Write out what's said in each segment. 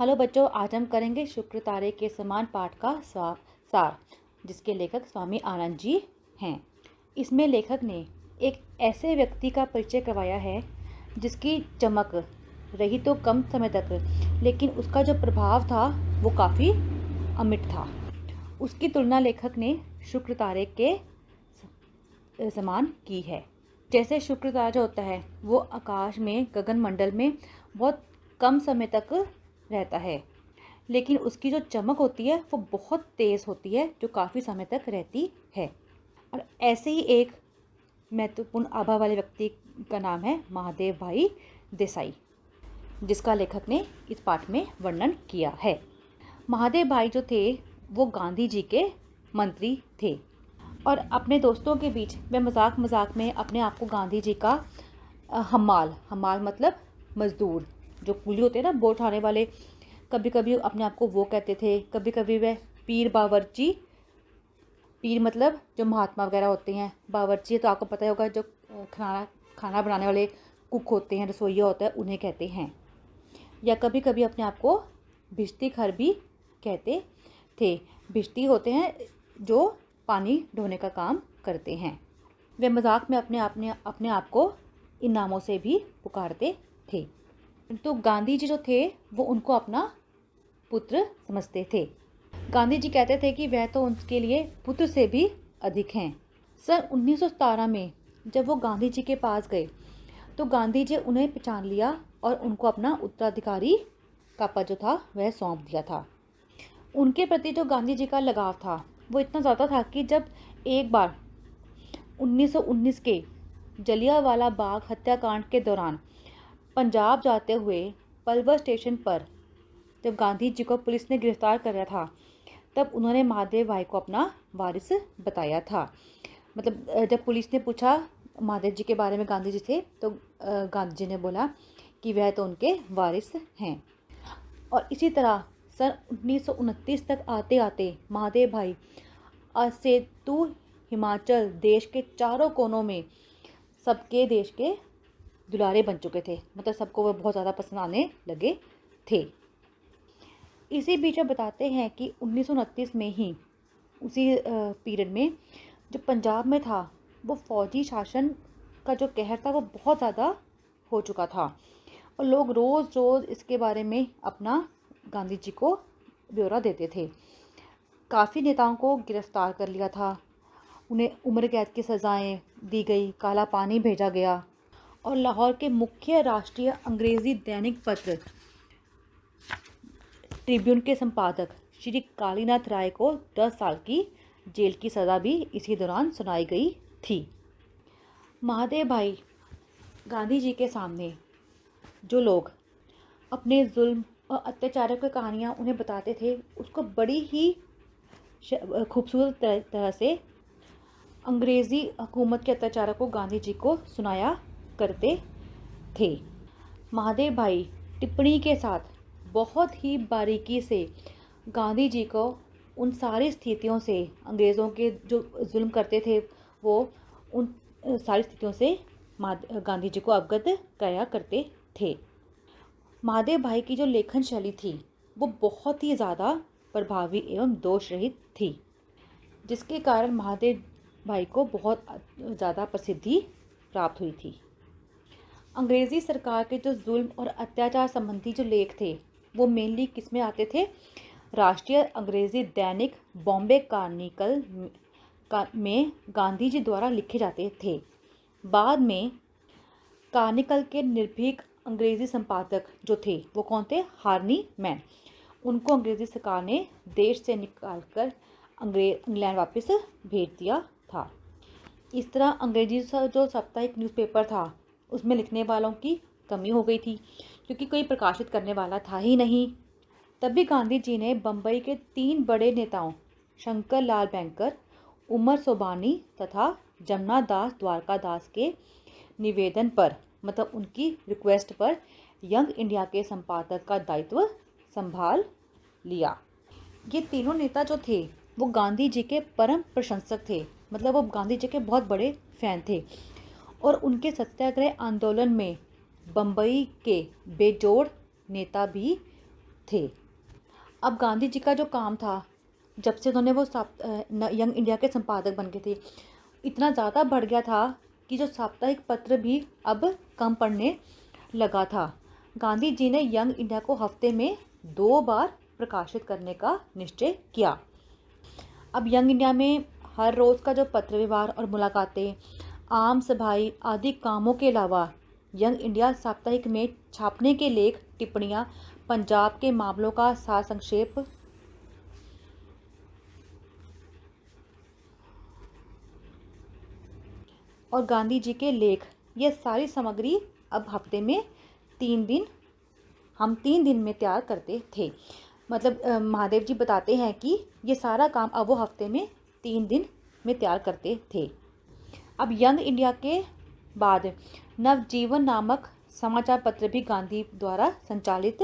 Hello बच्चों, आज हम करेंगे शुक्र तारे के समान पाठ का सार, जिसके लेखक स्वामी आनंद जी हैं। इसमें लेखक ने एक ऐसे व्यक्ति का परिचय करवाया है जिसकी चमक रही तो कम समय तक, लेकिन उसका जो प्रभाव था वो काफ़ी अमिट था। उसकी तुलना लेखक ने शुक्र तारे के समान की है। जैसे शुक्र तारा जो होता है वो आकाश में गगनमंडल में बहुत कम समय तक रहता है, लेकिन उसकी जो चमक होती है वो बहुत तेज़ होती है, जो काफ़ी समय तक रहती है। और ऐसे ही एक महत्वपूर्ण आभा वाले व्यक्ति का नाम है महादेव भाई देसाई, जिसका लेखक ने इस पाठ में वर्णन किया है। महादेव भाई जो थे वो गांधी जी के मंत्री थे और अपने दोस्तों के बीच वे मजाक मजाक में अपने आप को गांधी जी का हमाल मतलब मजदूर, जो कूली होते हैं ना, बोझ उठाने वाले, कभी कभी अपने आप को वो कहते थे, कभी कभी वह पीर बावर्ची, पीर मतलब जो महात्मा वगैरह होते हैं, बावर्ची तो आपको पता ही होगा, जो खाना बनाने वाले कुक होते हैं, रसोइया होता है, उन्हें कहते हैं। या कभी कभी अपने आप को भिश्ती खर भी कहते थे। भिश्ती होते हैं जो पानी ढोने का काम करते हैं। वे मजाक में अपने आप को इन नामों से भी पुकारते थे। तो गांधी जी जो थे वो उनको अपना पुत्र समझते थे। गांधी जी कहते थे कि वह तो उनके लिए पुत्र से भी अधिक हैं। सन 1917 में जब वो गांधी जी के पास गए तो गांधी जी उन्हें पहचान लिया और उनको अपना उत्तराधिकारी का पद जो था वह सौंप दिया था। उनके प्रति जो गांधी जी का लगाव था वो इतना ज़्यादा था कि जब एक बार 1919 के जलियांवाला बाग हत्याकांड के दौरान पंजाब जाते हुए पलवल स्टेशन पर जब गांधी जी को पुलिस ने गिरफ्तार कर लिया था, तब उन्होंने महादेव भाई को अपना वारिस बताया था। मतलब जब पुलिस ने पूछा महादेव जी के बारे में गांधी जी से, तो गांधी जी ने बोला कि वह तो उनके वारिस हैं। और इसी तरह सन 1929 तक आते आते महादेव भाई सेतु हिमाचल देश के चारों कोनों में सबके देश के दुलारे बन चुके थे। मतलब सबको वो बहुत ज़्यादा पसंद आने लगे थे। इसी बीच में बताते हैं कि 1929 में ही उसी पीरियड में जो पंजाब में था वो फौजी शासन का जो कहर था वो बहुत ज़्यादा हो चुका था और लोग रोज़ इसके बारे में अपना गांधी जी को ब्यौरा देते थे। काफ़ी नेताओं को गिरफ्तार कर लिया था, उन्हें उम्र कैद की सज़ाएं दी गई, काला पानी भेजा गया और लाहौर के मुख्य राष्ट्रीय अंग्रेज़ी दैनिक पत्र ट्रिब्यून के संपादक श्री कालीनाथ राय को 10 साल की जेल की सज़ा भी इसी दौरान सुनाई गई थी। महादेव भाई गांधी जी के सामने जो लोग अपने जुल्म और अत्याचारों की कहानियाँ उन्हें बताते थे, उसको बड़ी ही खूबसूरत तरह से अंग्रेज़ी हुकूमत के अत्याचारों को गांधी जी को सुनाया करते थे। महादेव भाई टिप्पणी के साथ बहुत ही बारीकी से गांधी जी को उन सारी स्थितियों से, अंग्रेज़ों के जो जुल्म करते थे वो उन सारी स्थितियों से गांधी जी को अवगत कराया करते थे। महादेव भाई की जो लेखन शैली थी वो बहुत ही ज़्यादा प्रभावी एवं दोष रहित थी, जिसके कारण महादेव भाई को बहुत ज़्यादा प्रसिद्धि प्राप्त हुई थी। अंग्रेज़ी सरकार के जो जुल्म और अत्याचार संबंधी जो लेख थे वो मेनली किस में आते थे? राष्ट्रीय अंग्रेज़ी दैनिक बॉम्बे कार्निकल में गांधी जी द्वारा लिखे जाते थे। बाद में कार्निकल के निर्भीक अंग्रेज़ी संपादक जो थे वो कौन थे? हार्नी मैन। उनको अंग्रेज़ी सरकार ने देश से निकालकर इंग्लैंड वापस भेज दिया था। इस तरह अंग्रेज़ी जो साप्ताहिक न्यूज़पेपर था उसमें लिखने वालों की कमी हो गई थी, क्योंकि कोई प्रकाशित करने वाला था ही नहीं। तभी गांधी जी ने बम्बई के 3 बड़े नेताओं शंकर लाल बैंकर, उमर सोबानी तथा जमुना दास द्वारकादास के निवेदन पर, मतलब उनकी रिक्वेस्ट पर, यंग इंडिया के संपादक का दायित्व संभाल लिया। ये तीनों नेता जो थे वो गांधी जी के परम प्रशंसक थे। मतलब वो गांधी जी के बहुत बड़े फैन थे और उनके सत्याग्रह आंदोलन में बम्बई के बेजोड़ नेता भी थे। अब गांधी जी का जो काम था, जब से उन्होंने वो यंग इंडिया के संपादक बन गए थे, इतना ज़्यादा बढ़ गया था कि जो साप्ताहिक पत्र भी अब कम पढ़ने लगा था। गांधी जी ने यंग इंडिया को हफ्ते में 2 बार प्रकाशित करने का निश्चय किया। अब यंग इंडिया में हर रोज़ का जो पत्र व्यवहार और मुलाकातें, आम सभाएं आदि कामों के अलावा यंग इंडिया साप्ताहिक में छापने के लेख, टिप्पणियाँ, पंजाब के मामलों का सार संक्षेप और गांधी जी के लेख, ये सारी सामग्री अब हफ्ते में 3 दिन हम 3 दिन में तैयार करते थे। मतलब महादेव जी बताते हैं कि ये सारा काम अब वो हफ्ते में 3 दिन में तैयार करते थे। अब यंग इंडिया के बाद नवजीवन नामक समाचार पत्र भी गांधी द्वारा संचालित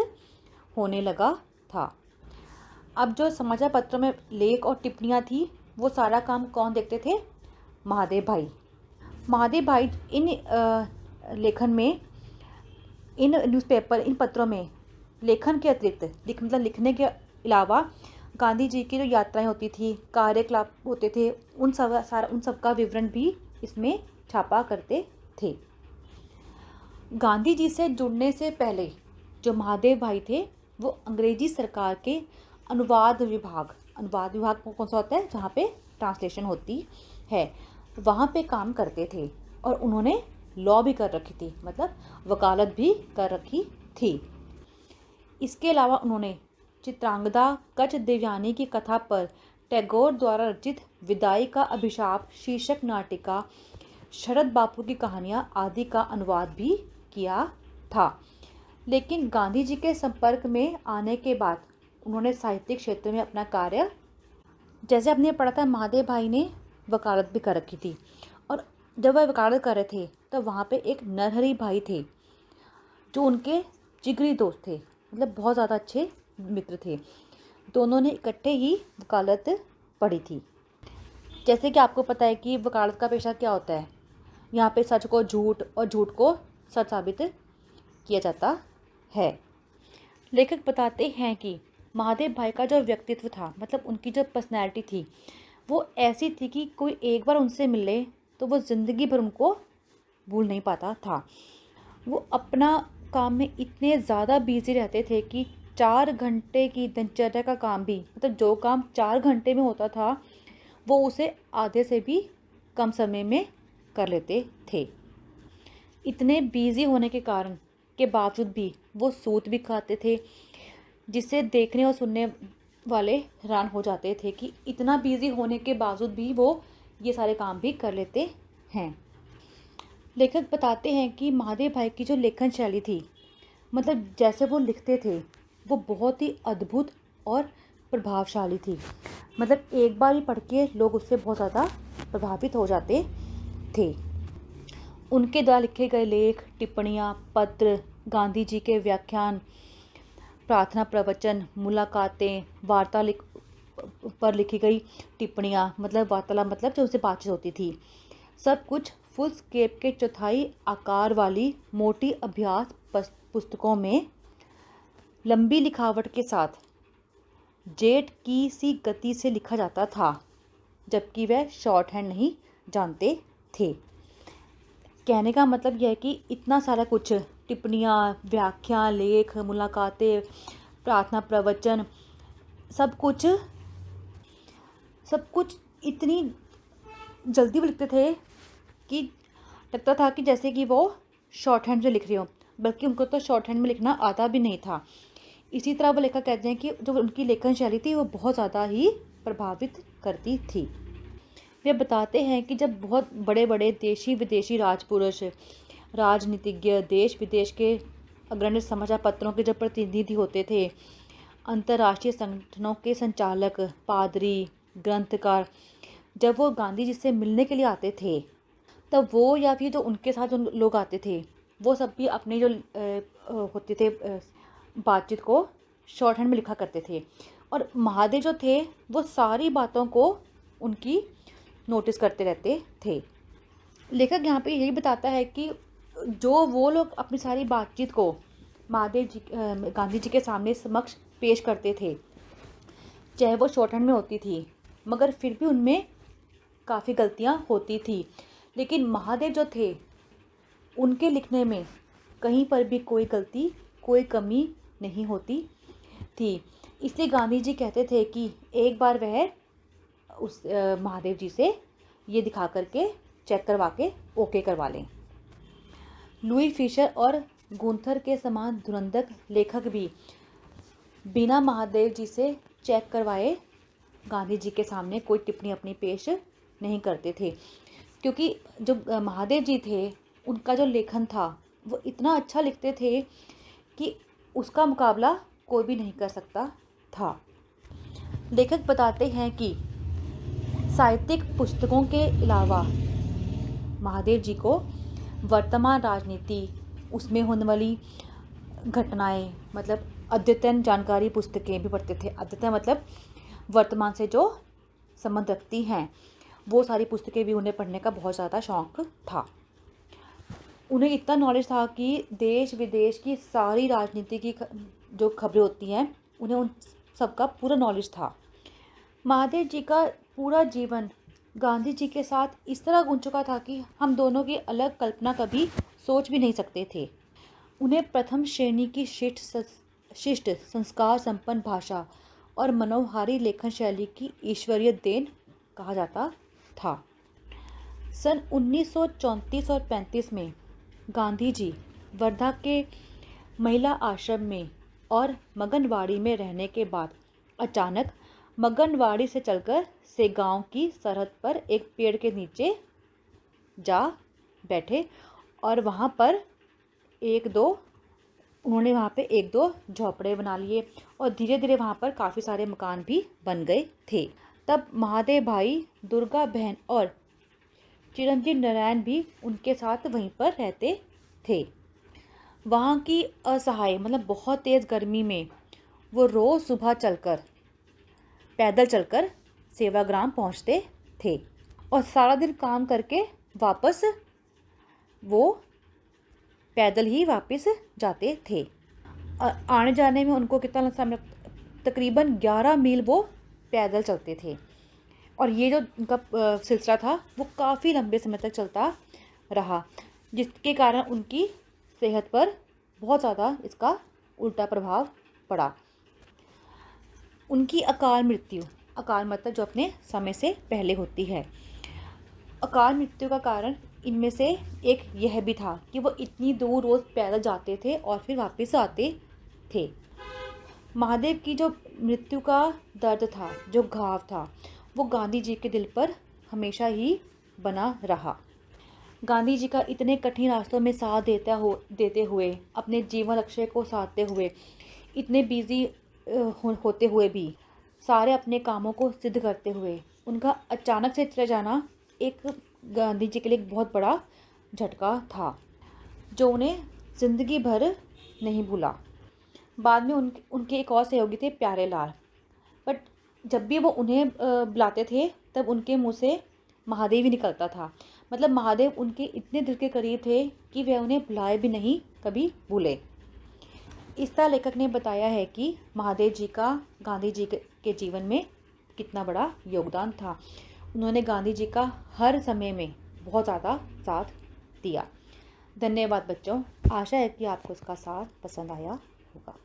होने लगा था। अब जो समाचार पत्र में लेख और टिप्पणियाँ थी, वो सारा काम कौन देखते थे? महादेव भाई। महादेव भाई इन लेखन में, इन न्यूज़पेपर, इन पत्रों में लेखन के अतिरिक्त मतलब लिखने के अलावा गांधी जी की जो यात्राएं होती थी, कार्यकलाप होते थे, उन सब का विवरण भी इसमें छापा करते थे। गांधी जी से जुड़ने से पहले जो महादेव भाई थे, वो अंग्रेजी सरकार के अनुवाद विभाग कौन सा होता है, जहाँ पे ट्रांसलेशन होती है, वहाँ पे काम करते थे। और उन्होंने लॉ भी कर रखी थी, मतलब वकालत भी कर रखी थी। इसके अलावा उन्होंने चित्रांगदा कच देवयानी की कथा पर टैगोर द्वारा रचित विदाई का अभिशाप शीर्षक नाटिका, शरद बापू की कहानियाँ आदि का अनुवाद भी किया था। लेकिन गांधी जी के संपर्क में आने के बाद उन्होंने साहित्यिक क्षेत्र में अपना कार्य, जैसे आपने पढ़ा था, महादेव भाई ने वकालत भी कर रखी थी। और जब वह वकालत कर रहे थे तो वहाँ पे एक नरहरि भाई थे जो उनके जिगरी दोस्त थे, मतलब बहुत ज़्यादा अच्छे मित्र थे। दोनों ने इकट्ठे ही वकालत पढ़ी थी। जैसे कि आपको पता है कि वकालत का पेशा क्या होता है, यहाँ पे सच को झूठ और झूठ को सच साबित किया जाता है। लेखक बताते हैं कि महादेव भाई का जो व्यक्तित्व था, मतलब उनकी जो पर्सनैलिटी थी, वो ऐसी थी कि कोई एक बार उनसे मिले तो वो ज़िंदगी भर उनको भूल नहीं पाता था। वो अपना काम में इतने ज़्यादा बिजी रहते थे कि 4 घंटे की दिनचर्या का काम भी, मतलब जो काम 4 घंटे में होता था, वो उसे आधे से भी कम समय में कर लेते थे। इतने बिजी होने के कारण के बावजूद भी वो सूत भी खाते थे, जिसे देखने और सुनने वाले हैरान हो जाते थे कि इतना बिजी होने के बावजूद भी वो ये सारे काम भी कर लेते हैं। लेखक बताते हैं कि महादेव भाई की जो लेखन शैली थी, मतलब जैसे वो लिखते थे, वो बहुत ही अद्भुत और प्रभावशाली थी। मतलब एक बार ही पढ़ के लोग उससे बहुत ज़्यादा प्रभावित हो जाते थे। उनके द्वारा लिखे गए लेख, टिप्पणियाँ, पत्र, गांधी जी के व्याख्यान, प्रार्थना प्रवचन, मुलाकातें, वार्ता पर लिखी गई टिप्पणियाँ, मतलब वार्तालाप, मतलब जो उनसे बातचीत होती थी, सब कुछ फुल स्केप के चौथाई आकार वाली मोटी अभ्यास पुस्तकों में लंबी लिखावट के साथ जेट की सी गति से लिखा जाता था, जबकि वह शॉर्ट हैंड नहीं जानते थे। कहने का मतलब यह है कि इतना सारा कुछ, टिप्पणियाँ, व्याख्या, लेख, मुलाकातें, प्रार्थना प्रवचन, सब कुछ इतनी जल्दी वो लिखते थे कि लगता था कि जैसे कि वो शॉर्ट हैंड से लिख रहे हो, बल्कि उनको तो शॉर्ट हैंड में लिखना आता भी नहीं था। इसी तरह वो लेखक कहते हैं कि जो उनकी लेखन शैली थी, वो बहुत ज़्यादा ही प्रभावित करती थी। वे बताते हैं कि जब बहुत बड़े बड़े देशी विदेशी राजपुरुष, राजनीतिज्ञ, देश विदेश के अग्रणी समाचार पत्रों के जब प्रतिनिधि होते थे, अंतर्राष्ट्रीय संगठनों के संचालक, पादरी, ग्रंथकार, जब वो गांधी जी से मिलने के लिए आते थे, तब वो या फिर जो उनके साथ जो लोग आते थे, वो सब भी अपने जो होते थे बातचीत को शॉर्ट हैंड में लिखा करते थे। और महादेव जो थे, वो सारी बातों को उनकी नोटिस करते रहते थे। लेखक यहाँ पे यही बताता है कि जो वो लोग अपनी सारी बातचीत को महादेव जी, गांधी जी के सामने समक्ष पेश करते थे, चाहे वो शॉर्टहैंड में होती थी, मगर फिर भी उनमें काफ़ी गलतियाँ होती थी। लेकिन महादेव जो थे, उनके लिखने में कहीं पर भी कोई गलती, कोई कमी नहीं होती थी। इसलिए गांधी जी कहते थे कि एक बार वह उस महादेव जी से ये दिखा करके चेक करवा के ओके करवा लें। लुई फिशर और गुंथर के समान धुरंधर लेखक भी बिना महादेव जी से चेक करवाए गांधी जी के सामने कोई टिप्पणी अपनी पेश नहीं करते थे, क्योंकि जो महादेव जी थे, उनका जो लेखन था वो इतना अच्छा लिखते थे कि उसका मुकाबला कोई भी नहीं कर सकता था। लेखक बताते हैं कि साहित्यिक पुस्तकों के अलावा महादेव जी को वर्तमान राजनीति, उसमें होने वाली घटनाएं, मतलब अद्यतन जानकारी पुस्तकें भी पढ़ते थे। अद्यतन मतलब वर्तमान से जो संबंध रखती हैं, वो सारी पुस्तकें भी उन्हें पढ़ने का बहुत ज़्यादा शौक़ था। उन्हें इतना नॉलेज था कि देश विदेश की सारी राजनीति की जो खबरें होती हैं, उन्हें उन सबका पूरा नॉलेज था। महादेव जी का पूरा जीवन गांधी जी के साथ इस तरह गुंज चुका था कि हम दोनों की अलग कल्पना कभी सोच भी नहीं सकते थे। उन्हें प्रथम श्रेणी की शिष्ट संस्कार संपन्न भाषा और मनोहारी लेखन शैली की ईश्वरीय देन कहा जाता था। सन 1934 और 35 में गांधी जी वर्धा के महिला आश्रम में और मगनवाड़ी में रहने के बाद अचानक मगनवाड़ी से चलकर सेगांव की सरहद पर एक पेड़ के नीचे जा बैठे और उन्होंने वहाँ पे एक दो झोपड़े बना लिए और धीरे धीरे वहाँ पर काफ़ी सारे मकान भी बन गए थे। तब महादेव भाई, दुर्गा बहन और चिरंजीव नारायण भी उनके साथ वहीं पर रहते थे। वहाँ की असहाय मतलब बहुत तेज़ गर्मी में वो रोज़ सुबह पैदल चलकर सेवाग्राम पहुँचते थे और सारा दिन काम करके वापस वो पैदल ही वापस जाते थे। आने जाने में उनको कितना समय, तकरीबन 11 मील वो पैदल चलते थे। और ये जो उनका सिलसिला था वो काफ़ी लंबे समय तक चलता रहा, जिसके कारण उनकी सेहत पर बहुत ज़्यादा इसका उल्टा प्रभाव पड़ा। उनकी अकाल मतलब जो अपने समय से पहले होती है। अकाल मृत्यु का कारण इनमें से एक यह भी था कि वो इतनी दूर रोज़ पैदल जाते थे और फिर वापस आते थे। महादेव की जो मृत्यु का दर्द था, जो घाव था, वो गांधी जी के दिल पर हमेशा ही बना रहा। गांधी जी का इतने कठिन रास्तों में साथ देते हुए, अपने जीवन लक्ष्य को साधते हुए, इतने बिजी होते हुए भी, सारे अपने कामों को सिद्ध करते हुए, उनका अचानक से चले जाना एक गांधी जी के लिए एक बहुत बड़ा झटका था, जो उन्हें ज़िंदगी भर नहीं भूला। बाद में उनके एक और सहयोगी थे, प्यारे लाल। बट जब भी वो उन्हें बुलाते थे, तब उनके मुंह से महादेव ही निकलता था। मतलब महादेव उनके इतने दिल के करीब थे कि वे उन्हें भुलाए भी नहीं, कभी भूले। इस तरह लेखक ने बताया है कि महादेव जी का गांधी जी के जीवन में कितना बड़ा योगदान था। उन्होंने गांधी जी का हर समय में बहुत ज़्यादा साथ दिया। धन्यवाद बच्चों। आशा है कि आपको इसका साथ पसंद आया होगा।